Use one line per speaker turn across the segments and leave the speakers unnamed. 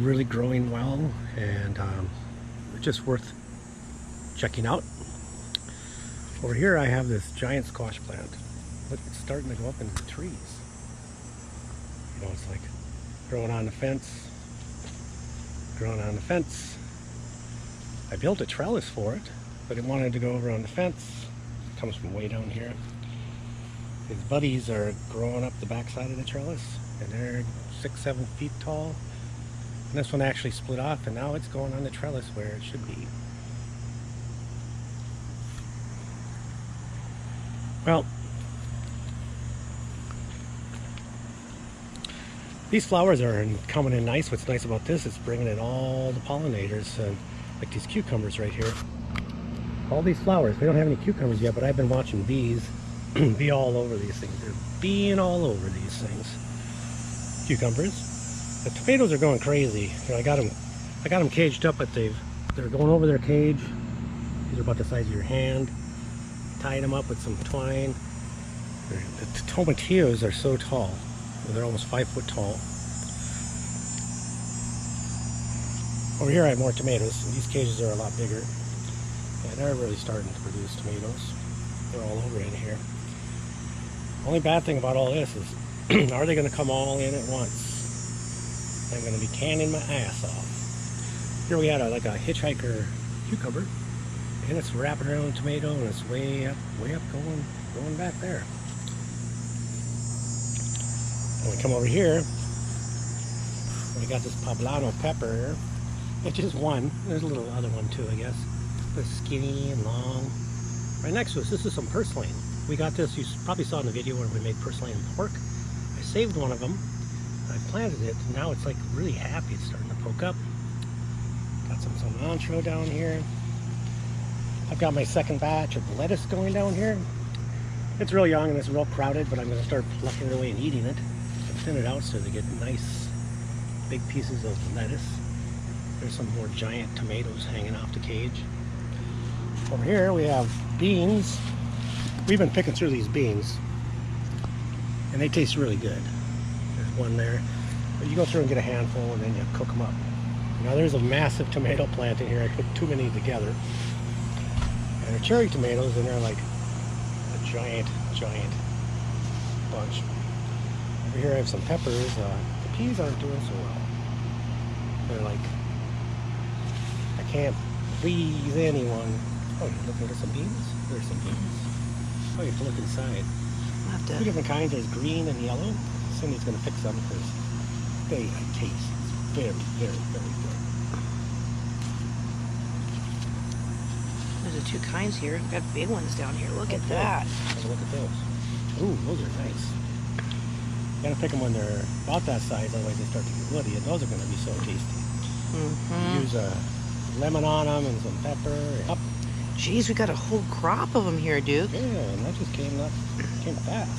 Really growing well, and just worth checking out. Over here I have this giant squash plant. Look, it's starting to go up into the trees. You know, it's like growing on the fence, growing on the fence. I built a trellis for it, but it wanted to go over on the fence. It comes from way down here. His buddies are growing up the backside of the trellis, and they're 6-7 feet tall. And this one actually split off, and now it's going on the trellis where it should be. Well, these flowers are coming in nice. What's nice about this is bringing in all the pollinators, and like these cucumbers right here. All these flowers. We don't have any cucumbers yet, but I've been watching bees be all over these things. They're being all over these things. Cucumbers. The tomatoes are going crazy. You know, I got them caged up, but they're going over their cage. These are about the size of your hand. Tied them up with some twine. The tomatillos are so tall. They're almost 5 foot tall. Over here I have more tomatoes. These cages are a lot bigger. And they're really starting to produce tomatoes. They're all over in here. Only bad thing about all this is, are they going to come all in at once? I'm going to be canning my ass off. Here we had like a hitchhiker cucumber, and it's wrapping around a tomato, and it's way up, going back there. When we come over here, we got this poblano pepper. It's just one. There's a little other one too, I guess. It's skinny and long. Right next to us, this is some purslane. We got this, you probably saw in the video where we made purslane pork. I saved one of them. I planted it, and now it's like really happy. It's starting to poke up. Got some cilantro down here. I've got my second batch of lettuce going down here. It's real young and it's real crowded, but I'm going to start plucking it away and eating it. And thin it out so they get nice big pieces of lettuce. There's some more giant tomatoes hanging off the cage. Over here we have beans. We've been picking through these beans, and they taste really good. One there, but you go through and get a handful, and then you cook them up. Now there's a massive tomato plant in here. I put too many together, and they're cherry tomatoes, and they're like a giant bunch. Over here I have some peppers. The peas aren't doing so well. They're like, I can't please anyone. Oh, you're looking at some beans? There's some beans. Oh, you have to look inside. Two different kinds. There's green and yellow. Cindy's going to fix them because they taste very, very, very good.
There's the two kinds here. We've got big ones down here. Look at that.
Have a look at those. Ooh, those are nice. You got to pick them when they're about that size, otherwise they start to get woody, and those are going to be so tasty. Use a lemon on them and some pepper. Up.
Jeez, we got a whole crop of them here, Duke.
Yeah, and that just came fast.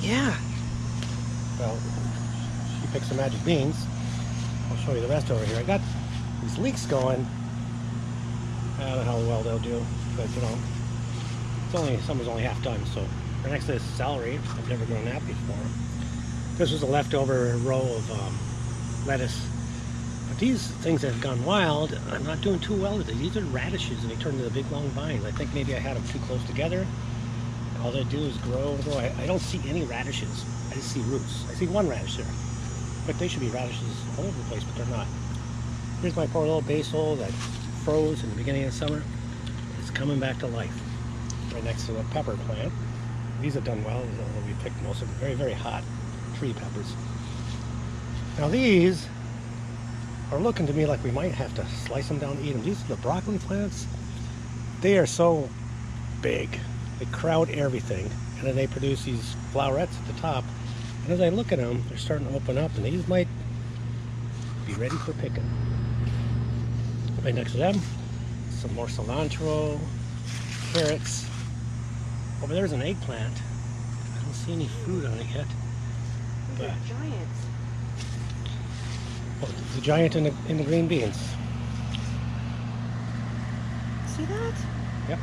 Yeah.
Well, she picked some magic beans. I'll show you the rest over here. I got these leeks going. I don't know how well they'll do, but you know, summer's only half done. So right next to this celery, I've never grown that before. This was a leftover row of lettuce. But these things that have gone wild, I'm not doing too well with these. These are radishes, and they turn into big long vines. I think maybe I had them too close together. All they do is grow and grow. I don't see any radishes. I just see roots. I see one radish there. But they should be radishes all over the place, but they're not. Here's my poor little basil that froze in the beginning of summer. It's coming back to life. Right next to a pepper plant. These have done well. We picked most of them. Very, very hot tree peppers. Now these are looking to me like we might have to slice them down and eat them. These are the broccoli plants. They are so big. They crowd everything, and then they produce these flowerets at the top. And as I look at them, they're starting to open up, and these might be ready for picking. Right next to them, some more cilantro, carrots. Over there's an eggplant. I don't see any fruit on it yet.
They're giants.
Oh, the giant in the green beans.
See that?
Yep.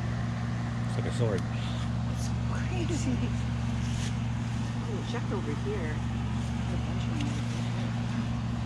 It's like a sword.
That's so crazy. Oh, check over here. There's a bunch of them.